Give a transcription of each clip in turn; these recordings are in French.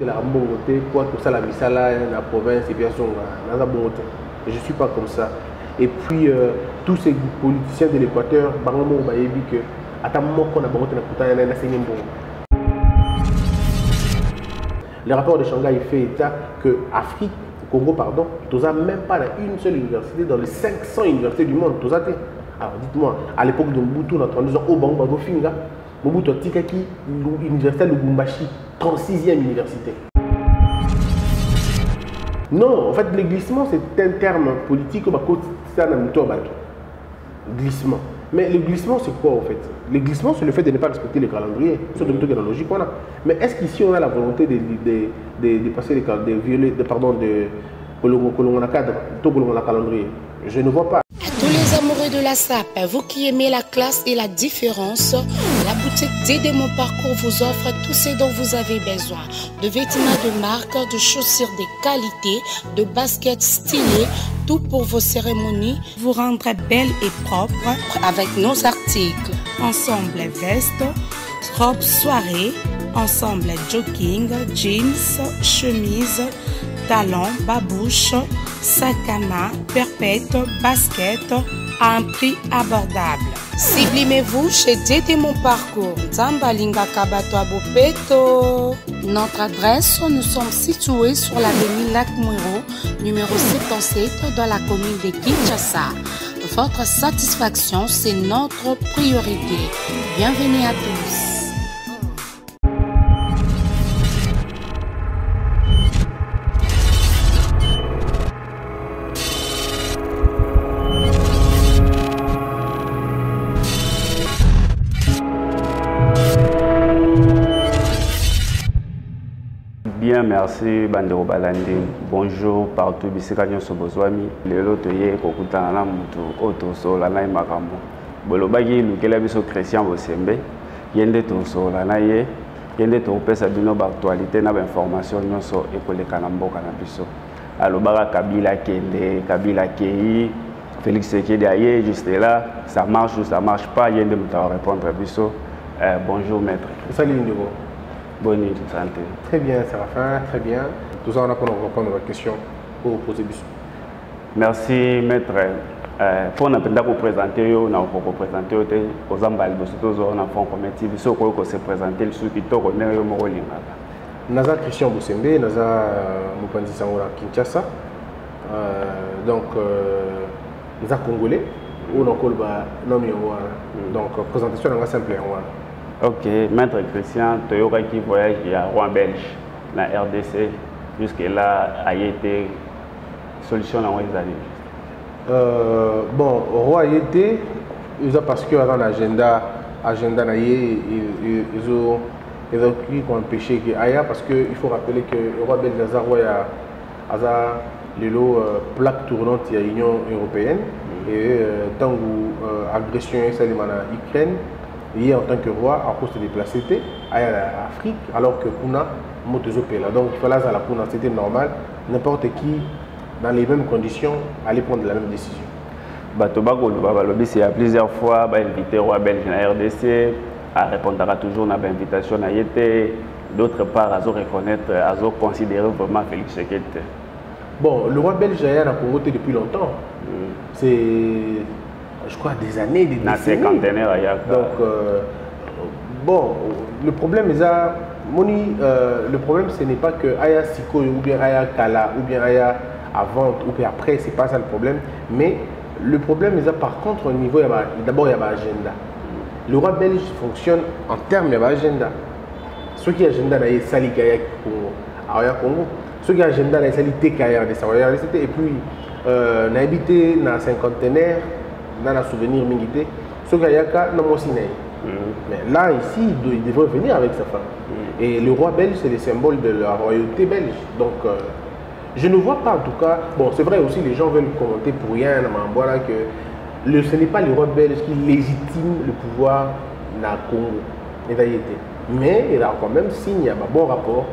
La bonté pour tout ça la misala la province et bien sûr la bonté. Je suis pas comme ça. Et puis tous ces politiciens de l'Équateur, bango ba yebi que atammo qu'on a bonté na kutana na senimbo. Le rapport de Shanghai fait état que Afrique, Congo pardon, tous a même pas une seule université dans les 500 universités du monde, tous a été. Alors dites-moi, à l'époque de Mobutu, on a 32 ans au Bango Bagofinga, Mobutu a Tikaki, l'université de Lubumbashi, 36e université. Non, en fait, le glissement, c'est un terme politique, glissement. Mais le glissement, c'est quoi en fait? Le glissement, c'est le fait de ne pas respecter le calendrier. C'est une logique qu'on a. Mais est-ce qu'ici, on a la volonté de passer de violer, pardon, de calendrier? Je ne vois pas. À tous les amoureux de la SAP, vous qui aimez la classe et la différence, la boutique Dédé Mon Parcours vous offre tout ce dont vous avez besoin. De vêtements de marque, de chaussures de qualité, de baskets stylées, tout pour vos cérémonies, vous rendre belle et propre avec nos articles. Ensemble veste, robe soirée, ensemble jogging, jeans, chemise, talons, babouche, sac à main, perpète, basket à un prix abordable. Sublimez-vous chez Dédé Mon Parcours, Zambalinga Kabato Abopeto. Notre adresse, nous sommes situés sur l'avenue Lac Mouiro, numéro 77 dans la commune de Kinshasa. Votre satisfaction, c'est notre priorité. Bienvenue à tous. Bien, merci Bandero Balandi. Bonjour partout, Bisikagnon Sobozwami. Le loto ye kokutana na mutu oto sola na makambo. Bolobagi lukela biso Christian Bosembe. Yende to sola na ye. Yende to pesa bino ba actualité na ba information nyonso ekoleka na mboka na biso. Alobaka Kabila Kende, Kabila Kei, Félix Sekedi aye juste là, ça marche ou ça marche pas, yende muta répondre biso. Bonjour maître. Salut Ndego. Bonne nuit, santé. Très bien, Séraphin, très bien. Tout ça, on a pour répondre à votre question pour vous poser des questions. Merci, maître. Pour nous présenter, nous avons présenté aux ambassadeurs, aux enfants commettis, ceux qui se présenter, ceux qui sont connus, Naza Christian Bosembe, Naza Mupandi Sangola Kinshasa. Donc, Naza Congolais, ou non Kolba, non donc présentation est simple. Ok, maître Christian, Toyoka qui voyage à Rouen Belge, la RDC, jusque-là, a été solution dans les années. Bon, Rouen a été, parce que dans l'agenda, ils ont pris comme péché qui ailleurs, parce qu'il faut rappeler que le roi belge a le plaque tournante de l'Union européenne, et tant que l'agression est en Ukraine, et en tant que roi, à cause de déplacer à l'Afrique, alors que Kuna Motozopela. Donc il fallait à la Kuna, c'était normal. N'importe qui, dans les mêmes conditions, allait prendre la même décision. Batobago, il y a plusieurs fois invité le roi belge à la RDC, à répondre toujours à l'invitation à été. D'autre part, à reconnaître, à considérer vraiment Félix Sekedi. Bon, le roi belge a voté depuis longtemps. C'est, je crois, des années, des décennies. Donc, bon, le problème est ça. Le problème, ce n'est pas que Aya Siko ou bien Aya Kala ou bien Aya avant ou bien après, c'est pas ça le problème. Mais le problème est ça, par contre, au niveau, d'abord, il y a l'agenda. Le roi belge fonctionne en termes d'agenda. Ce qui est agenda, c'est Sali Kaya Congo. Ce qui est agenda, c'est Sali Tekaya de Savoyard. Et puis, on a habité dans un cinquantenaire. Dans la souvenir militaire, ce Gayaka n'a pas signé. Mais là, ici, il devrait venir avec sa femme. Et le roi belge, c'est le symbole de la royauté belge. Donc, je ne vois pas en tout cas. Bon, c'est vrai aussi, les gens veulent commenter pour rien, voilà, que ce n'est pas le roi belge qui légitime le pouvoir dans le Congo. Mais il a quand même signé un bon rapport.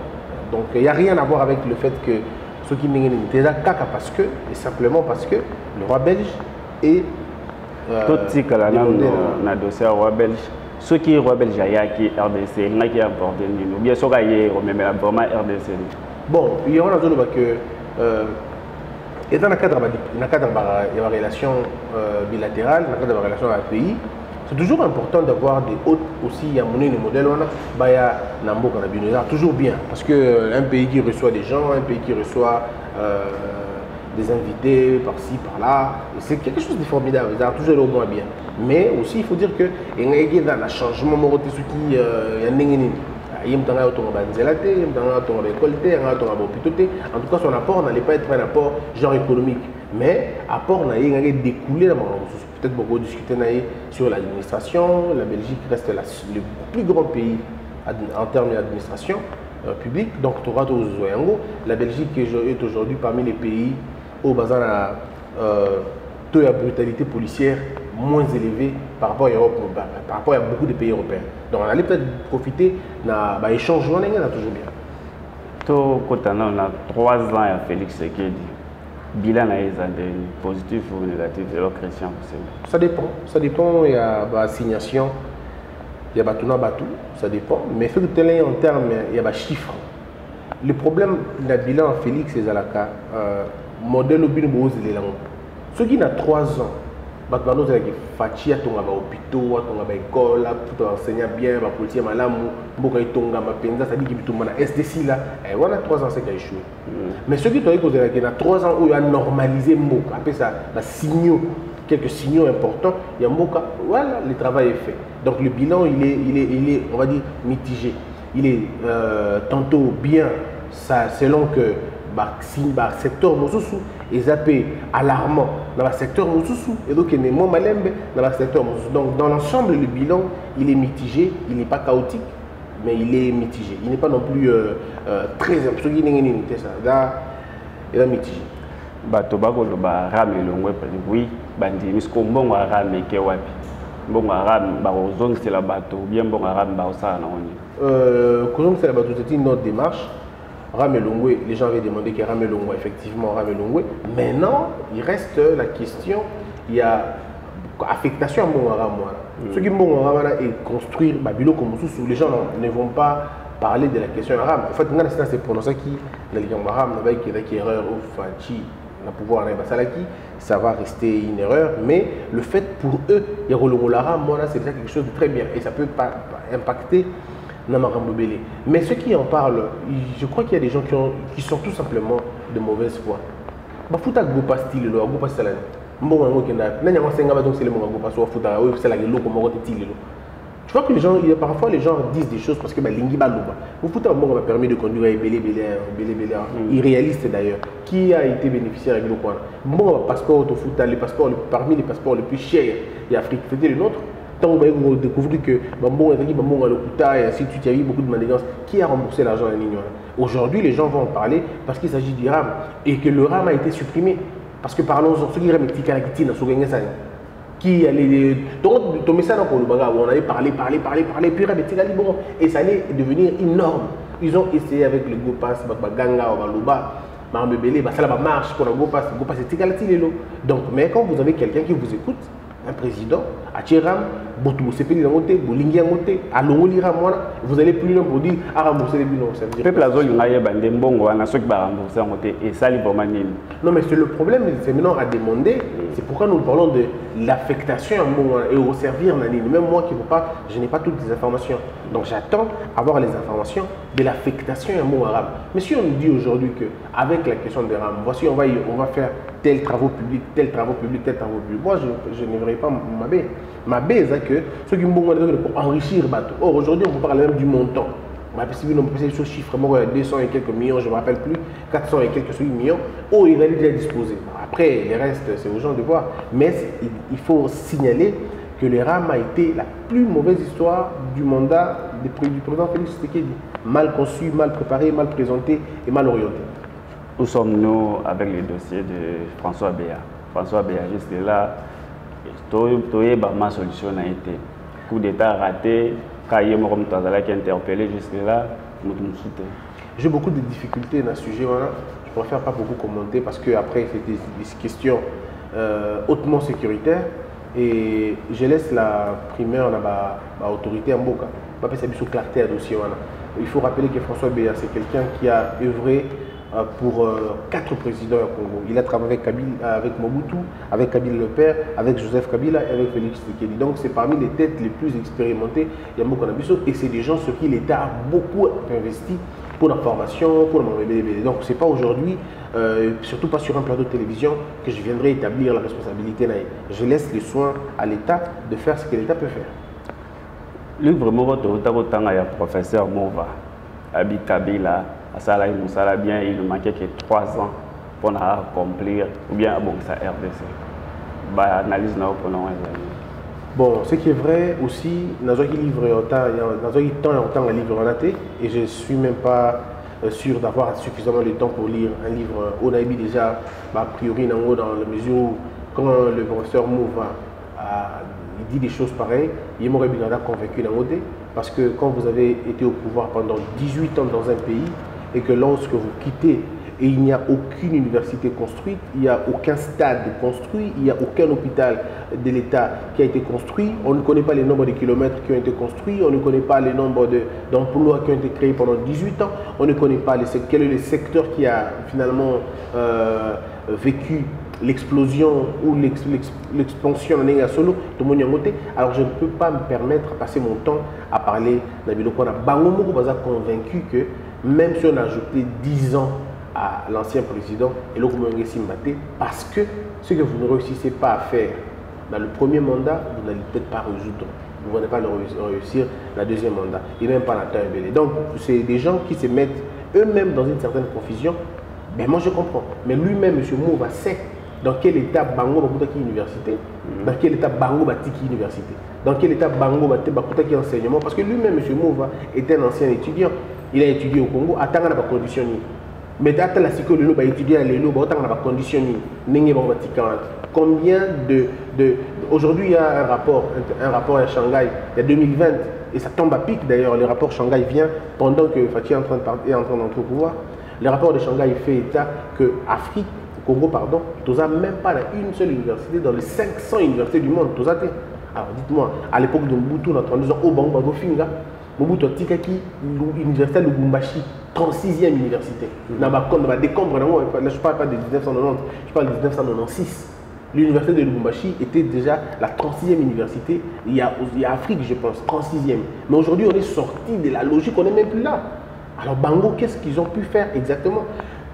Donc, il n'y a rien à voir avec le fait que ceux qui n'ont pas caca parce que, et simplement parce que le roi belge est. Tout ce que l'on a dossier au roi belge, ceux qui rebellent Jaya qui RDC, il y a qui importé ou bien ceux qui même vraiment RDC. Bon, il y a une zone que et dans le cadre de la relation bilatérale, dans le cadre de la relation avec le pays, c'est toujours important d'avoir des hôtes aussi, il y a des modèles, il y a toujours bien, parce qu'un pays qui reçoit des gens, un pays qui reçoit des invités par-ci, par-là, c'est quelque chose de formidable, ça a toujours au moins bien. Mais aussi, il faut dire que il y a un changement, il y a en tout cas son apport n'allait pas être un apport genre économique, mais apport n'a découlé peut-être beaucoup discuter sur l'administration. La Belgique reste le plus grand pays en termes d'administration publique, donc la Belgique est aujourd'hui parmi les pays au bazar à taux de brutalité policière moins élevé par rapport à beaucoup de pays européens. Donc on allait peut-être profiter d'un échange, on a toujours bien. Quand on a 3 ans à Félix Sekedi, bilan positif ou négatif de leur Christian? Ça dépend, il y a assignation, il y a batou, ça dépend, mais il faut que en termes, il y a des chiffres. Le problème du bilan Félix c'est Zalaka, modèle au bino ceux qui ont 3 ans, Batmano c'est que Fatia tonga ba hôpitaux, tonga ba école, tout enseignant bien, ba policier malamu, mboka tonga ma penza, ça dit que bitumba na SDC là, et on a 3 ans c'est qu'il a échoué. Mais ceux qui ont eu 3 ans où il a normalisé mboka, après ça, quelques signaux importants, il y a mboka, voilà, le travail est fait. Donc le bilan il est on va dire mitigé. Il est tantôt bien, ça selon que le secteur Moussousou est zappé alarmant dans le secteur Moussousou et donc il est moins malembe dans le secteur Moussousou. Donc dans l'ensemble le bilan il est mitigé, il n'est pas chaotique mais il est mitigé, il n'est pas non plus très important, il est mitigé. Batobako le rame longwe oui bandi misko mbongo rame ke wapi mbongo rame ba ozong c'est la bateau bien mbongo rame ba osana oni kozong c'est la bateau c'est une autre démarche. Rame Longwe, les gens avaient demandé qu'il y ait Rame Longwe, effectivement Rame Longwe. Maintenant, il reste la question, il y a affectation à Mongara. Ce qui est construire Babylone comme sous les gens ne vont pas parler de la question arabe. En fait, on a c'est prononcé qui dans les arabe avec une erreur ou fachi na pouvoir ça va rester une erreur, mais le fait pour eux, il y a l'arabe, c'est déjà quelque chose de très bien et ça peut pas impacter. Mais ceux qui en parlent, je crois qu'il y a des gens qui sont tout simplement de mauvaise foi. Tu vois que les gens, parfois les gens disent des choses parce que Lingi Balouba. Vous foutez un mot m'a permis de conduire irréaliste d'ailleurs. Qui a été bénéficiaire avec le coin? Mon passeport au foot, parmi les passeports les plus chers d'Afrique, c'était le nôtre. Tant que vous découvrez que Bambon et ainsi de suite, il y a eu beaucoup de manigances. Qui a remboursé l'argent à l'Union? Aujourd'hui, les gens vont en parler parce qu'il s'agit du RAM et que le RAM a été supprimé. Parce que parlons-en, ceux qui ont été qui allait donc ton message on allait parler puis bon et ça allait devenir une norme. Ils ont essayé avec le GoPass Ganga ou Baluba Marbebele ça marche pour le GoPass c'est donc mais quand vous avez quelqu'un qui vous écoute, un président à Tiram vous allez plus loin pour dire à rembourser les bilans. Non mais c'est le problème, c'est maintenant à demander, c'est pourquoi nous parlons de l'affectation et au servir. Même moi qui ne veux pas, je n'ai pas toutes les informations. Donc j'attends avoir les informations de l'affectation à mot arabe. Mais si on nous dit aujourd'hui qu'avec la question des rames, voici on va faire tel travaux publics, tel travaux publics, tel travaux publics. Moi je ne verrai pas ma baie. Ma baie c'est que ceux qui m'ont pour enrichir bateau. Or aujourd'hui on vous parle même du montant. On peut ce chiffre, 200 et quelques millions, je ne me rappelle plus, 400 et quelques millions, oh, il va déjà disposer. Après, les restes, c'est aux gens de voir. Mais il faut signaler que le RAM a été la plus mauvaise histoire du mandat du président Félix Sekedi. Mal conçu, mal préparé, mal présenté et mal orienté. Où sommes-nous avec le dossier de François Béa? François Béa, juste là, ma solution a été coup d'État raté. Qui interpellé jusque-là, j'ai beaucoup de difficultés dans ce sujet. Voilà. Je préfère pas beaucoup commenter parce que après c'est des questions hautement sécuritaires. et je laisse la primaire à l'autorité en Boka. Clarté à dossier. Il faut rappeler que François Béa, c'est quelqu'un qui a œuvré pour 4 présidents au Congo. Il a travaillé avec Mobutu, avec Kabila le père, avec Joseph Kabila et avec Félix Tshisekedi. Donc c'est parmi les têtes les plus expérimentées. Il y a beaucoup d'ambition et c'est des gens sur qui l'État a beaucoup investi pour la formation, pour le bébé. Donc c'est pas aujourd'hui, surtout pas sur un plateau de télévision, que je viendrai établir la responsabilité. Je laisse les soins à l'État de faire ce que l'État peut faire. Lui vraiment votre professeur Mova, Abi Kabila. Ça, il nous bien, il ne manquait que 3 ans pour accomplir, ou bien bon, ça RDC. Bah, analyse pour nous. Bon, ce qui est vrai aussi, dans un livre autant un livre en et je ne suis même pas sûr d'avoir suffisamment de temps pour lire un livre. On a déjà, a priori, dans la mesure où, quand le professeur Mouva il dit des choses pareilles, il m'aurait bien convaincu dans l'OD, parce que quand vous avez été au pouvoir pendant 18 ans dans un pays, et que lorsque vous quittez et il n'y a aucune université construite, il n'y a aucun stade construit, il n'y a aucun hôpital de l'État qui a été construit, on ne connaît pas les nombres de kilomètres qui ont été construits, on ne connaît pas les nombres d'emplois qui ont été créés pendant 18 ans, on ne connaît pas quel est le secteur qui a finalement vécu l'explosion ou l'expansion en Néga Solo, alors je ne peux pas me permettre de passer mon temps à parler d'Abilokona. Bangomo est convaincu que même si on a ajouté 10 ans à l'ancien président, et parce que ce que vous ne réussissez pas à faire dans le premier mandat, vous n'allez peut-être pas résoudre. Vous n'allez pas le réussir dans le deuxième mandat, et même pas la temps ébélé. Donc, c'est des gens qui se mettent eux-mêmes dans une certaine confusion. Mais moi, je comprends. Mais lui-même, M. Mouva, sait dans quel état Bango Bakutaki Université, dans quel état Bango Batiki Université, dans quel état Bango Bakutaki Enseignement, parce que lui-même, M. Mouva, était un ancien étudiant. Il a étudié au Congo, attends à la condition. Mais attends la psycho, il a étudié à l'élo, attends à la condition. Combien de aujourd'hui, il y a un rapport à Shanghai, il y a 2020, et ça tombe à pic d'ailleurs, le rapport Shanghai vient pendant que Fatih est en train d'entrer au pouvoir. Le rapport de Shanghai fait état que Afrique, Congo, pardon, tu n'as même pas une seule université dans les 500 universités du monde. Alors dites-moi, à l'époque de Mobutu, on a entendu « Oh, Bango, Finga ». Mobutu a Tikaki, l'université de Lubumbashi, 36e université. Là, je ne parle pas de 1990, je parle de 1996. L'université de Lubumbashi était déjà la 36e université. Il y a Afrique, je pense, 36e. Mais aujourd'hui, on est sorti de la logique, on n'est même plus là. Alors, Bango, qu'est-ce qu'ils ont pu faire exactement?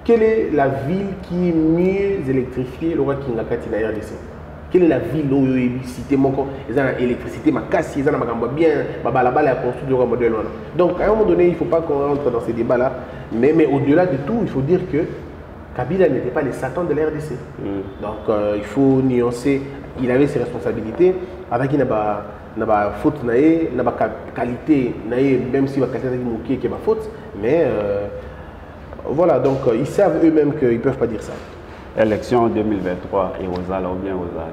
Quelle est la ville qui est mieux électrifiée, le roi Kingakati na RDC? Quelle est la ville où il y a cité l'électricité, ma casse, ils ont bien, là-bas, la construit le modèle. Donc, à un moment donné, il ne faut pas qu'on rentre dans ces débats-là. Mais au-delà de tout, il faut dire que Kabila n'était pas les satans de la RDC. Donc, il faut nuancer. Il avait ses responsabilités. Avec il n'a pas faute, n'a pas qualité, même si la qualité est qui est faute. Mais voilà, donc ils savent eux-mêmes qu'ils ne peuvent pas dire ça. Élection 2023, et Rosala ou bien Rosala.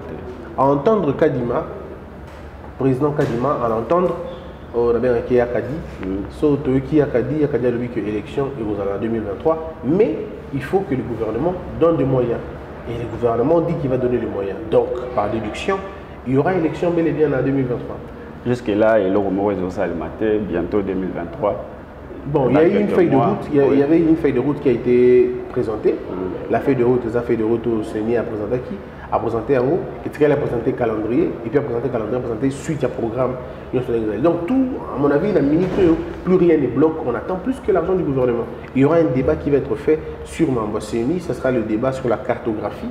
À entendre Kadima, président Kadima, à l'entendre, on a bien qui a Kadi, sauf qui a Kadi a dit que l'élection est Rosala en 2023, mais il faut que le gouvernement donne des moyens. Et le gouvernement dit qu'il va donner les moyens. Donc, par déduction, il y aura élection bel et bien en 2023. Jusque-là, il y a bientôt 2023. Bon, il y a eu une feuille de route, il y avait une feuille de route qui a été présentée. La feuille de route, les feuilles de route au Seigneur a présenté qui? A présenté en haut, et a présenté calendrier, et puis a présenté calendrier, a présenté suite à programme. Donc tout, à mon avis, la minute, plus rien ne bloque, on attend plus que l'argent du gouvernement. Il y aura un débat qui va être fait sur Mamba CENI, ce sera le débat sur la cartographie.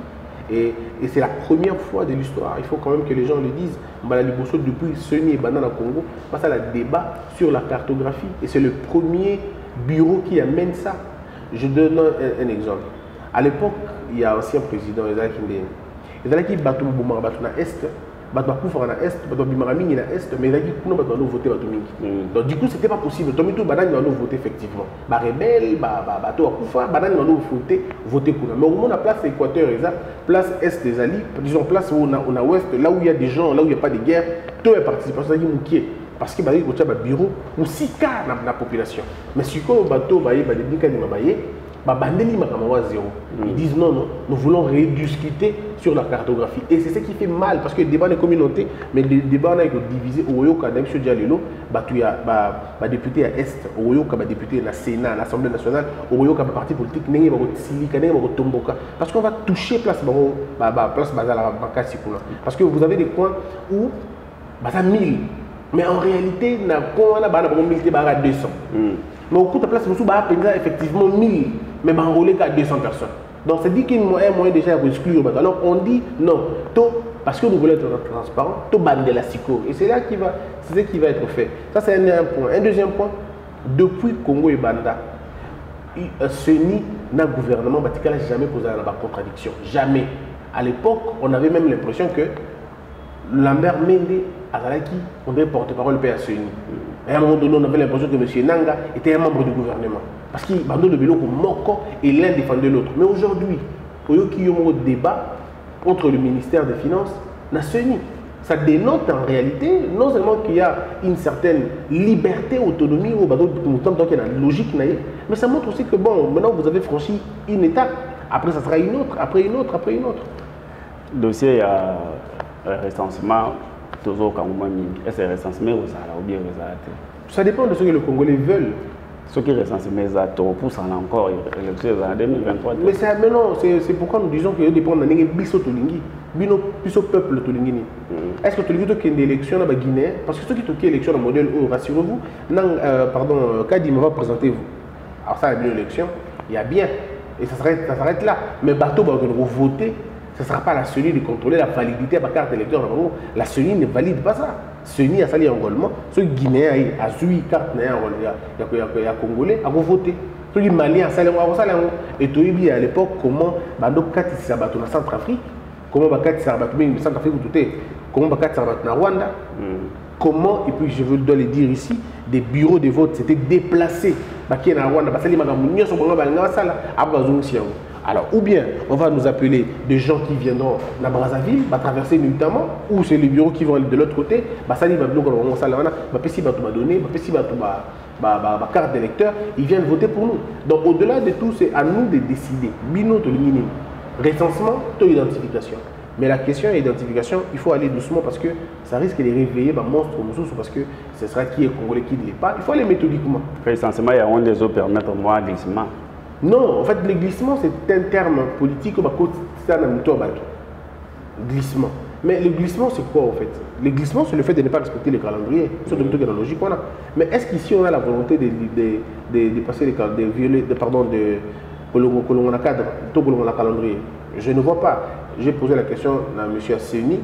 Et c'est la première fois de l'histoire, il faut quand même que les gens le disent. Depuis CENI et Banana Congo, passe à la débat sur la cartographie. Et c'est le premier bureau qui amène ça. Je donne un exemple. À l'époque, il y a un ancien président, il a qui battu na Est, battu na Est, battu na Est, mais il a dit qu'on va voter. Donc du coup, c'était pas possible. Tommy tout Banana va voter effectivement. Ba rebelle, bateau Akufa, Banana va voter pour. Mais au moins la place Équateur, place Est des alliés, disons place où on a Ouest, là où il y a des gens, là où il n'y a pas de guerre, tout est participation qui parce qu'il y a un bureau ou 6 cas dans la population. Mais si on bateau, Bandeli Makamawa 0. Ils disent non, non, nous voulons rediscuter sur la cartographie. Et c'est ce qui fait mal, parce que le débat des communautés, mais le débat on a été divisé au Oyoka, dans M. Dialelo, il y a député à Est, au Oyoka, député à la Sénat, à l'Assemblée nationale, au Oyoka, parti politique, parce qu'on va toucher place parce que vous avez des coins où ça 1000. Mais en réalité, on a 200. Mais au coup de place, on a effectivement 1000, mais on a qu'à 200 personnes. Donc, c'est dit qu'il y a un moyen déjà d'exclure. Alors, on dit non, parce que nous voulons être transparents, tout bande la psycho. Et c'est là ce qui va être fait. Ça, c'est un point. Un deuxième point, depuis Congo et Banda, ce ni n'a gouvernement, il n'a jamais posé la contradiction. Jamais. À l'époque, on avait même l'impression que Lambert Mende Azalaki, on devait porte-parole PACNI. Et à un moment donné, on avait l'impression que M. Nanga était un membre du gouvernement. Parce qu'il Bando de Beloko Moko et l'un défendait l'autre. Mais aujourd'hui, il y a un débat entre le ministère des Finances et la CENI. Ça dénote en réalité, non seulement qu'il y a une certaine liberté, autonomie, au Bando donc il y a une logique, mais ça montre aussi que bon, maintenant vous avez franchi une étape, après ça sera une autre, après une autre, après une autre. Le dossier, il y a recensement. Est-ce que recensement ou bien ça dépend de ce que les Congolais veulent. Ce qui recensent mes actes poussent encore l'élection en 2023. Mais c'est pourquoi nous disons qu'il dépend de biso tolingi, biso peuple tolingi. Est-ce que tolingi to kende élection na Guinée? Parce que ceux qui toquent élection dans le modèle O, rassurez-vous, pardon, Kadim va présenter vous. Alors ça, il y a une élection, il y a bien, et ça s'arrête là. Mais bateau va voter. Ce ne sera pas la CENI de contrôler la validité de la carte électeur. La CENI ne valide pas ça. CENI a sali enrôlement. Ceux Guinéens a suivi carte, il y a Congolais, a voté. Ceux Maliens a sali enrôlement. Et tout est à l'époque, comment Bando Kati Sabato na Centrafrique, comment Bakati Sabato na Centrafrique ou tout est, comment Bakati Sabato na Rwanda, comment, et puis je dois le dire ici, des bureaux de vote s'étaient déplacés. Bakati na Rwanda, Basali Magamounio, son bonhomme, Balingasala, Abazong Siaou. Alors, ou bien on va nous appeler des gens qui viendront à Brazzaville, va traverser notamment, ou c'est les bureaux qui vont aller de l'autre côté, carte d'électeur, ils viennent voter pour nous. Donc, au-delà de tout, c'est à nous de décider. Bino, recensement, identification. Mais la question de l'identification, il faut aller doucement parce que ça risque de réveiller un monstre parce que ce sera qui est congolais, qui ne l'est pas. Il faut aller méthodiquement. Recensement, il y a un des autres permettre moi glissement. Non, en fait, le glissement, c'est un terme politique. Glissement. Mais le glissement, c'est quoi en fait? Le glissement, c'est le fait de ne pas respecter le calendrier. C'est une logique qu'on a. Mais est-ce qu'ici, on a la volonté de passer de violer, pardon, de cadre, le calendrier? Je ne vois pas. J'ai posé la question à M. Asseni,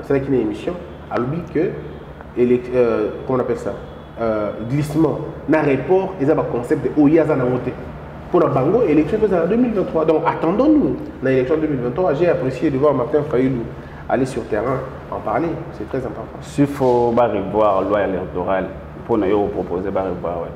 dans une émission, à lui que, comment on appelle ça? Glissement, dans le report, il y a un concept de Oyaza Namote. Pour la Bango, l'élection en 2023. Donc attendons-nous. Dans l'élection 2023, j'ai apprécié de voir Martin Fayoulou aller sur le terrain en parler. C'est très important. S'il faut revoir la loi électorale, pour nous proposer de revoir, ouais.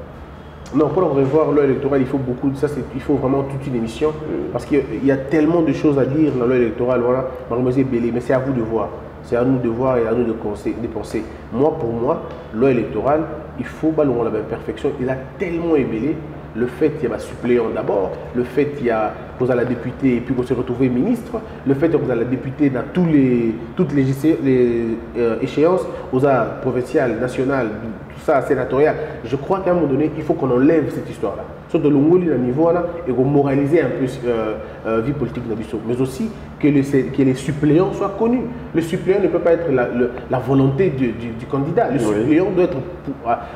Non, pour revoir la loi électorale, il faut beaucoup de ça. Il faut vraiment toute une émission. Parce qu'il y a tellement de choses à dire dans la loi électorale. Voilà, mais c'est à vous de voir. C'est à nous de voir et à nous de penser. Moi, pour moi, la loi électorale, il faut la perfection. Il a tellement ébélé. Le fait qu'il y a un suppléant d'abord, le fait qu'il y a la députée et puis qu'on s'est retrouvé ministre, le fait qu'on a la députée dans toutes les échéances, aux provinciales, nationales, tout ça, sénatorial. Je crois qu'à un moment donné, il faut qu'on enlève cette histoire-là. Surtout le niveau là et qu'on moralise un peu la vie politique de l'Abisso. Mais aussi que les suppléants soient connus. Le suppléant ne peut pas être la volonté du candidat. Le suppléant doit être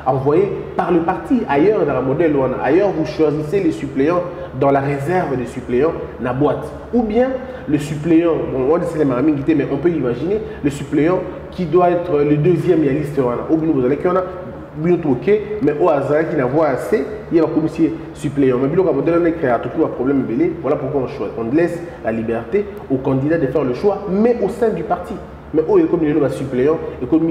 envoyé par le parti ailleurs dans la modèle. Ailleurs, vous choisissez les suppléants dans la réserve des suppléants dans la boîte. Ou bien le suppléant, bon, on dit mais on peut imaginer le suppléant qui doit être le deuxième de la liste. Au bout de la mais au hasard qui n'a pas assez, il y a un commissaire suppléant. Mais on a créé un problème belé. Voilà pourquoi on laisse la liberté aux candidats de faire le choix, mais au sein du parti. Mais il y a comme un suppléant, et comme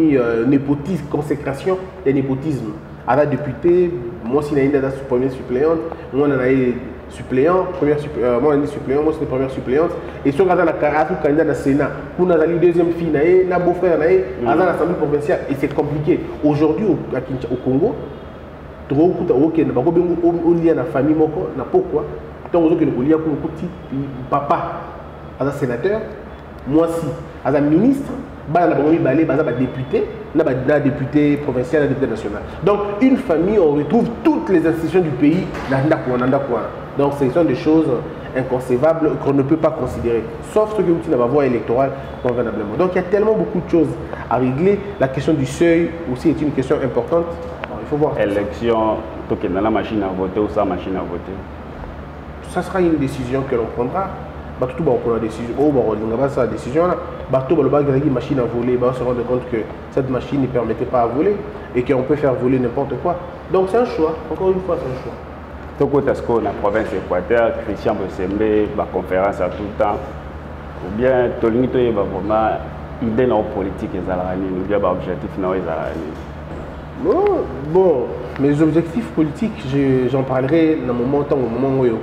népotisme, consécration et népotisme. À la députée, moi, si j'ai une première suppléante, moi, on a suppléant, moi, on a suppléant, moi, c'est la première suppléante. Et si on a un candidat dans le Sénat, on a une deuxième fille, un beau-frère, on a l'Assemblée provinciale, et c'est compliqué. Aujourd'hui, au Congo, on a une famille, pourquoi Donc, vous avez papa, un sénateur, moi aussi, un ministre, député, député provincial, député national. Donc, une famille, on retrouve toutes les institutions du pays. Donc, ce sont des choses inconcevables qu'on ne peut pas considérer, sauf ceux qui ont une voie électorale convenablement. Donc, il y a tellement beaucoup de choses à régler. La question du seuil aussi est une question importante. Alors, il faut voir. Élection, dans la machine à voter ou sans machine à voter? Ça sera une décision que l'on prendra. Tout la décision, sa décision là, machine à voler, on se rend compte que cette machine ne permettait pas à voler et qu'on peut faire voler n'importe quoi. Donc c'est un choix, encore une fois c'est un choix. Donc est-ce qu'on a province Équateur, Christian Bosembe, la conférence à tout le temps, ou bien tout le monde vraiment idée dans la politique et ou bien objectif dans les bon, mes objectifs politiques, j'en parlerai dans mon moment où il y a.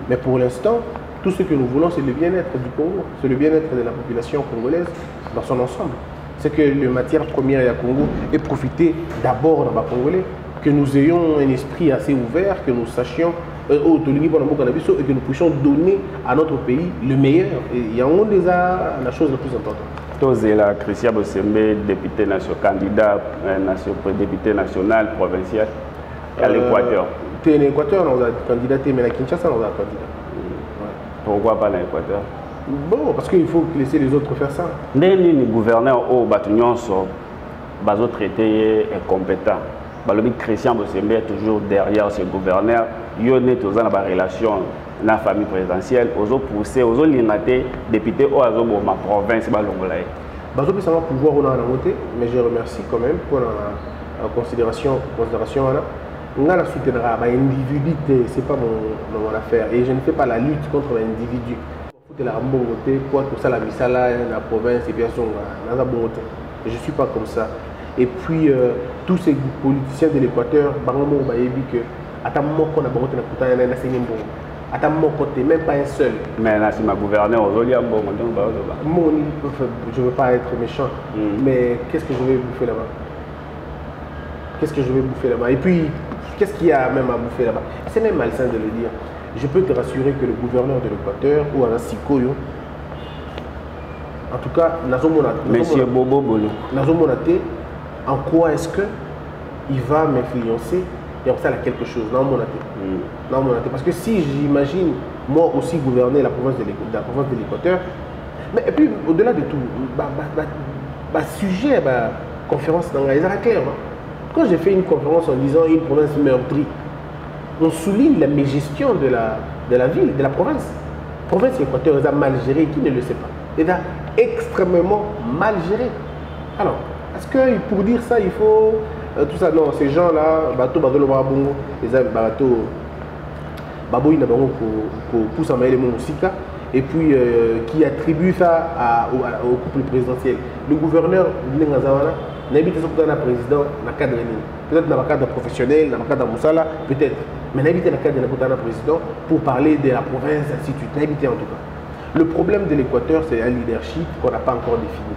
Mais pour l'instant, tout ce que nous voulons, c'est le bien-être du Congo, c'est le bien-être de la population congolaise dans son ensemble. C'est que la matière première du Congo ait profité d'abord dans les Congolais, que nous ayons un esprit assez ouvert, que nous sachions et que nous puissions donner à notre pays le meilleur. Et il y a déjà la chose la plus importante. Tozela Christian Bosembe, député national, candidat député national, provincial, à l'Équateur. Tu es l'Équateur, on a candidaté, mais à Kinshasa, on a candidat. Pourquoi pas l'Équateur? Bon, parce qu'il faut laisser les autres faire ça. Les gouverneurs au bâtiment sont traités et compétents. Le Christian Bosembe est toujours derrière ce gouverneur. Il y a une relation dans la famille présidentielle. Ils ont poussé, ils ont limité député au ma province. Ils ont pouvoir on a voté, mais je remercie quand même pour la considération. On a la soutiendra, l'individu, ce n'est pas mon affaire. Et je ne fais pas la lutte contre l'individu. Il faut la voter pour ça la misala, la province, et bien sûr, je ne suis pas comme ça. Et puis, tous ces politiciens de l'Équateur, que à ta mort qu'on a voté dans le à ta mort côté, même pas un seul. Mais là, c'est ma gouverneure, je ne veux pas être méchant, mais qu'est-ce que je vais bouffer là-bas? Qu'est-ce que je vais bouffer là-bas? Et puis, qu'est-ce qu'il y a même à bouffer là-bas? C'est même malsain de le dire. Je peux te rassurer que le gouverneur de l'Équateur, ou à Sikoyo, en tout cas, Monsieur Bobo Bolo, en quoi est-ce qu'il va m'influencer et en ça, il y a quelque chose. Parce que si j'imagine, moi aussi, gouverner la province de l'Équateur, mais et puis, au-delà de tout, sujet, conférence dans les clair. Quand j'ai fait une conférence en disant une province meurtrie, on souligne la mégestion de la ville, de la province. La province Équateur est mal gérée, qui ne le sait pas. Elle est extrêmement mal gérée. Alors, est-ce que pour dire ça, il faut tout ça? Non, ces gens-là, bateau, les bateaux, baboui na bango pour pousser à Moussika, et puis qui attribue ça au couple présidentiel. Le gouverneur n'habite pas dans le président, dans le cadre peut-être dans le cadre professionnel, dans le cadre de Moussala, peut-être. Mais n'habite dans le cadre de président pour parler de la province, ainsi de suite. N'habite en tout cas. Le problème de l'Équateur, c'est un leadership qu'on n'a pas encore défini.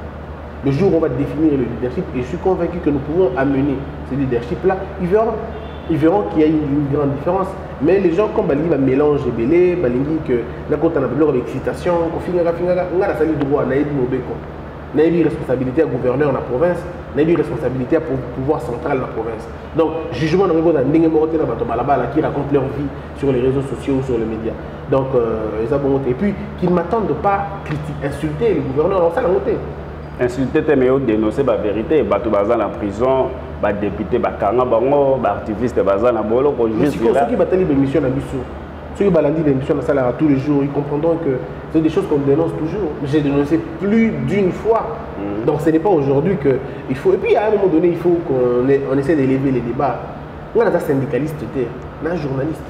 Le jour où on va définir le leadership, et je suis convaincu que nous pouvons amener ce leadership-là, ils verront qu'il y a une grande différence. Mais les gens, comme Balingi va mélanger belé, Balingi que là quand on a besoin d'excitation, on a la salle de droit, on a une responsabilité à gouverneur dans la province, on a une responsabilité pour pouvoir central dans la province. Donc, jugement dans le qui racontent leur vie sur les réseaux sociaux ou sur les médias. Donc, et puis, qu'ils ne m'attendent pas critiquer, insulter le gouverneur dans ça, la montée. Insulter, mais dénoncer la vérité, bateau bazan en prison, député, kanga bango, activiste bazan en bolo, pour juste ceux qui battent les émissions à Bissou, ceux qui battent les émissions à tous les jours, ils comprendront que c'est des choses qu'on dénonce toujours. J'ai dénoncé plus d'une fois. Donc ce n'est pas aujourd'hui qu'il faut. Et puis à un moment donné, il faut qu'on essaie d'élever les débats. On a un syndicaliste, on a un journaliste.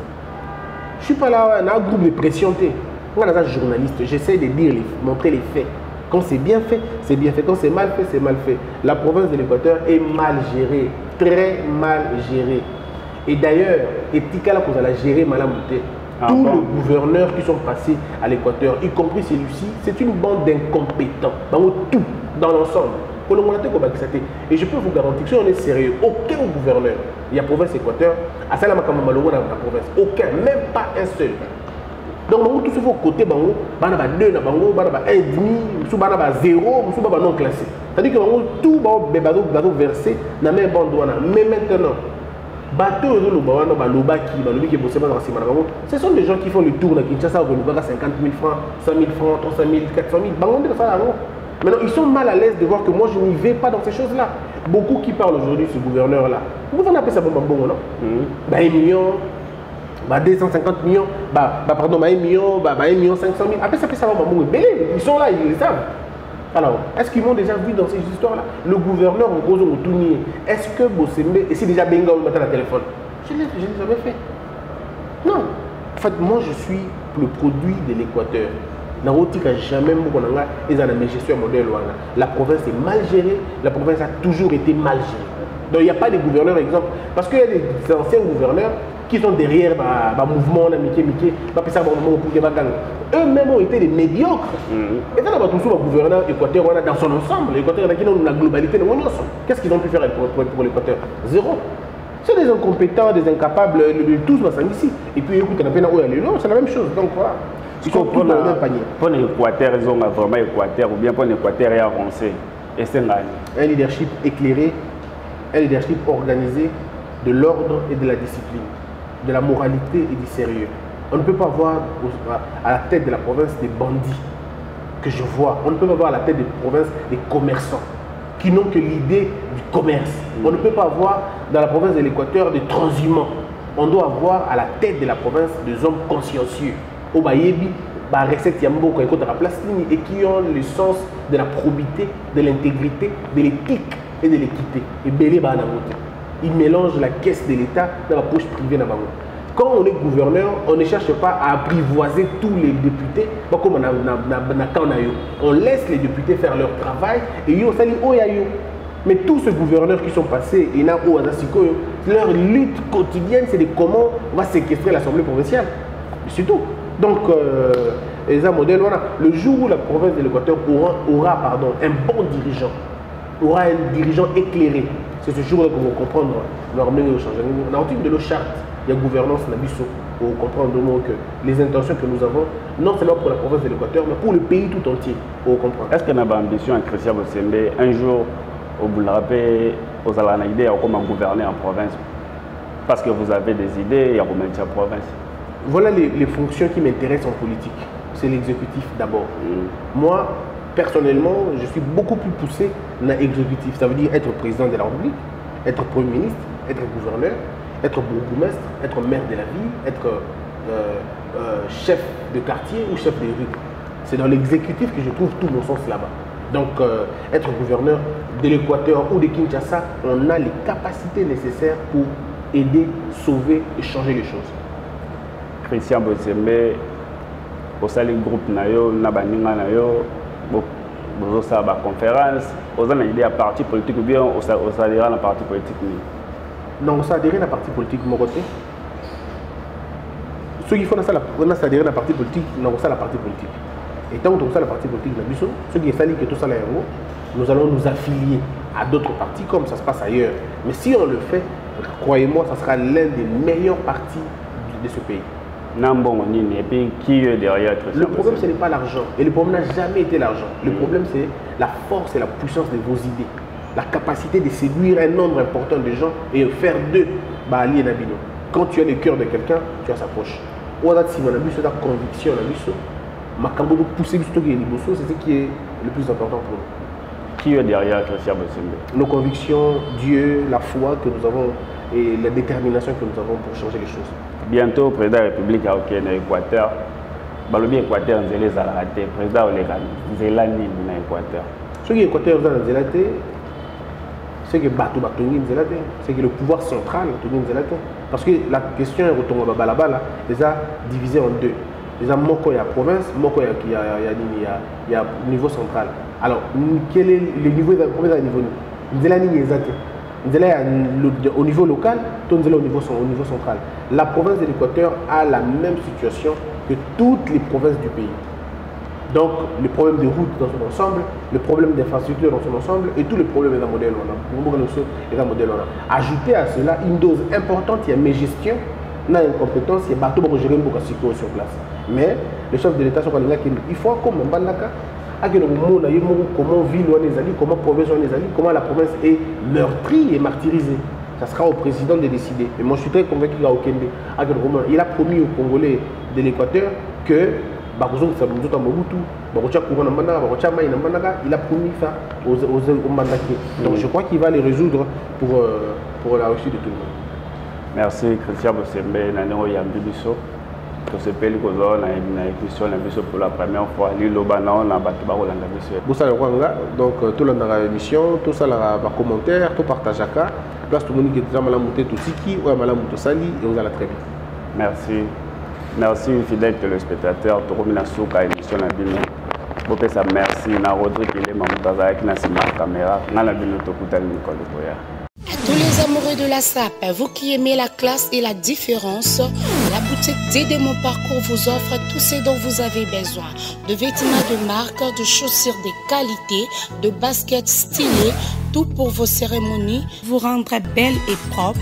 Je ne suis pas là, on a un groupe de pression. On a un journaliste. J'essaie de dire, montrer les faits. Quand c'est bien fait, c'est bien fait. Quand c'est mal fait, c'est mal fait. La province de l'Équateur est mal gérée, très mal gérée. Et d'ailleurs, Etikala qu'on a géré Malamouté, tous les gouverneurs qui sont passés à l'Équateur, y compris celui-ci, c'est une bande d'incompétents. Tout, dans l'ensemble. Et je peux vous garantir que si on est sérieux, aucun gouverneur, il y a province Équateur, à Salamakama Malongo dans la province, aucun, même pas un seul. Donc, tout ce faut côté bango, bana ba 2 na bango, bana ba 1,5, sous bana ba 0, sous bana non classé. C'est-à-dire que bango tout bango versé na même bande wana. Mais maintenant, bateau le bawana ba lobaki, ba lobi qui bosse dans ciment bango. Ce sont des gens qui font le tour na Kinshasa au Rwanda 50 000 francs, 100 000 francs, 300 000, 400 000. Bango de ça là. Maintenant, ils sont mal à l'aise de voir que moi je n'y vais pas dans ces choses-là. Beaucoup qui parlent aujourd'hui, ce gouverneur-là, vous appelez ça bon, non? 1 million. 250 millions, pardon, 1 million, 1 million 500 000. Après, ça fait ça, ils sont là, ils le savent. Alors, est-ce qu'ils m'ont déjà vu dans ces histoires-là? Le gouverneur, en gros, au Tournier, est-ce que Bossembe, et c'est déjà Benga, on m'attend à téléphone? Je ne l'ai jamais fait. Non. En fait, moi, je suis le produit de l'Équateur. Jamais mes gestion modèle. La province est mal gérée, la province a toujours été mal gérée. Donc, il n'y a pas de gouverneurs, exemple, parce qu'il y a des anciens gouverneurs qui sont derrière le mouvement, eux-mêmes ont été des médiocres. Et ça, le gouverneur équateur dans son ensemble, l'Équateur a la globalité de l'Union. Qu'est-ce qu'ils ont pu faire pour l'Équateur? Zéro. C'est des incompétents, des incapables, tous ici. Et puis, écoute, c'est la même chose. Donc voilà. Ils sont tous dans le même panier. Pour l'Équateur, ils ont vraiment Équateur, ou bien pour l'Équateur, il y a avancé. Et c'est un leadership éclairé, un leadership organisé, de l'ordre et de la discipline, de la moralité et du sérieux. On ne peut pas voir à la tête de la province des bandits que je vois. On ne peut pas voir à la tête de la province des commerçants qui n'ont que l'idée du commerce. On ne peut pas voir dans la province de l'Équateur des transhumants. On doit avoir à la tête de la province des hommes consciencieux. Au Bayebi, et qui ont le sens de la probité, de l'intégrité, de l'éthique et de l'équité. Et Bélé Banamote. Ils mélangent la caisse de l'État dans la poche privée. Quand on est gouverneur, on ne cherche pas à apprivoiser tous les députés. On laisse les députés faire leur travail et mais tous ces gouverneurs qui sont passés, leur lutte quotidienne, c'est de comment on va séquestrer l'Assemblée provinciale. C'est tout. Donc, le jour où la province de l'Équateur aura un bon dirigeant, aura un dirigeant éclairé, c'est ce jour-là qu'on va comprendre leur meilleur changement. Dans le type de nos chartes, il y a gouvernance pour comprendre que les intentions que nous avons, non seulement pour la province de l'Équateur, mais pour le pays tout entier. Pour comprendre. Est-ce qu'on a une ambition à Christian Bossembe un jour au Boulrapé, aux Alanidés, à comment gouverner en province? Parce que vous avez des idées et à vous mettre en province. Voilà les fonctions qui m'intéressent en politique. C'est l'exécutif d'abord. Moi, personnellement, je suis beaucoup plus poussé dans l'exécutif. Ça veut dire être président de la République, être premier ministre, être gouverneur, être bourgmestre, être maire de la ville, être chef de quartier ou chef de rue. C'est dans l'exécutif que je trouve tout mon sens là-bas. Donc, être gouverneur de l'Équateur ou de Kinshasa, on a les capacités nécessaires pour aider, sauver et changer les choses. Christian Bossembe, au sein du groupe Nayo, Nabaninga Nayo, vous avez une conférence, vous avez une idée à parti politique ou bien vous avez adhéré à la parti politique? Non, vous avez adhéré à la parti politique de mon côté. Ceux qui font ça, on a adhéré à la parti politique, non, vous avez la parti politique. Et tant que vous avez la parti politique, ceux qui savent que tout ça, nous allons nous affilier à d'autres partis comme ça se passe ailleurs. Mais si on le fait, croyez-moi, ça sera l'un des meilleurs partis de ce pays. Et puis qui est derrière? Le problème, ce n'est pas l'argent. Et le problème n'a jamais été l'argent. Le problème, c'est la force et la puissance de vos idées. La capacité de séduire un nombre important de gens et faire d'eux Bali et Nabino. Quand tu as le cœur de quelqu'un, tu as sa poche. Si mon ami, c'est ta conviction, c'est ce qui est le plus important pour nous. Qui est derrière Christian Bossembe? Nos convictions, Dieu, la foi que nous avons et la détermination que nous avons pour changer les choses. Bientôt, le président de la République a été en Équateur. Le Équateur, le président de Zélani en Équateur. Ce qui est Équateur dans Zélate, c'est que c'est que le pouvoir central parce que la question est retournée à déjà divisé en deux. Déjà, Moko il y a province, Moko il y a niveau central. Alors, quel est le niveau de premier niveau? Zélani au niveau local, au niveau central. La province de l'Équateur a la même situation que toutes les provinces du pays. Donc, le problème de route dans son ensemble, le problème d'infrastructure dans son ensemble et tous les problèmes d'un modèle. Ajouter à cela une dose importante, il y a mes gestions, il y a une compétence, il y a bateau pour gérer beaucoup sur place. Mais le chef de l'État, il faut comme Mbandaka, comment ville comment province comment la province est meurtrie et martyrisée. Ça sera au président de décider. Mais moi je suis très convaincu qu'il il a promis aux Congolais de l'Équateur que il a promis ça aux Mbandakés. Donc je crois qu'il va les résoudre pour la réussite de tout le monde. Merci Christian Bosembe, Nanero Yambibiso. Pour ce pays que nous avons émission pour la première fois, donc tout le monde a émission, tout ça a commentaire, tout partage à cas. Place tout le monde qui est déjà mal monté tout tiki ou mal monté sali et vous allez très bien. Merci. Merci fidèles téléspectateurs, tout le monde a souka émission na bino. Beaucoup ça merci na Rodrigue qui est mamutaza qui na smart caméra, na la bino to kutali Nicole Boya. À tous les amoureux de la SAP, vous qui aimez la classe et la différence, la boutique Dédé Mon Parcours vous offre tout ce dont vous avez besoin. De vêtements de marque, de chaussures de qualité, de baskets stylées, tout pour vos cérémonies, vous rendre belle et propre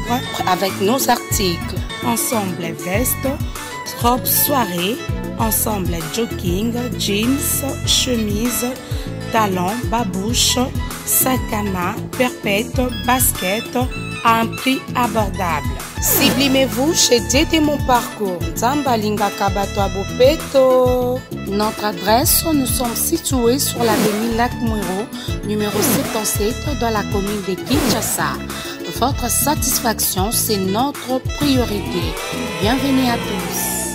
avec nos articles. Ensemble veste, robe soirée, ensemble jogging, jeans, chemise, talons, babouche, sac à main, perpète, basket à un prix abordable. Sublimez-vous chez Dédé Mon Parcours, Zambalinga Kabato Bopeto. Notre adresse, nous sommes situés sur l'avenue Lac Mouiro, numéro 77 dans la commune de Kinshasa. Votre satisfaction, c'est notre priorité. Bienvenue à tous.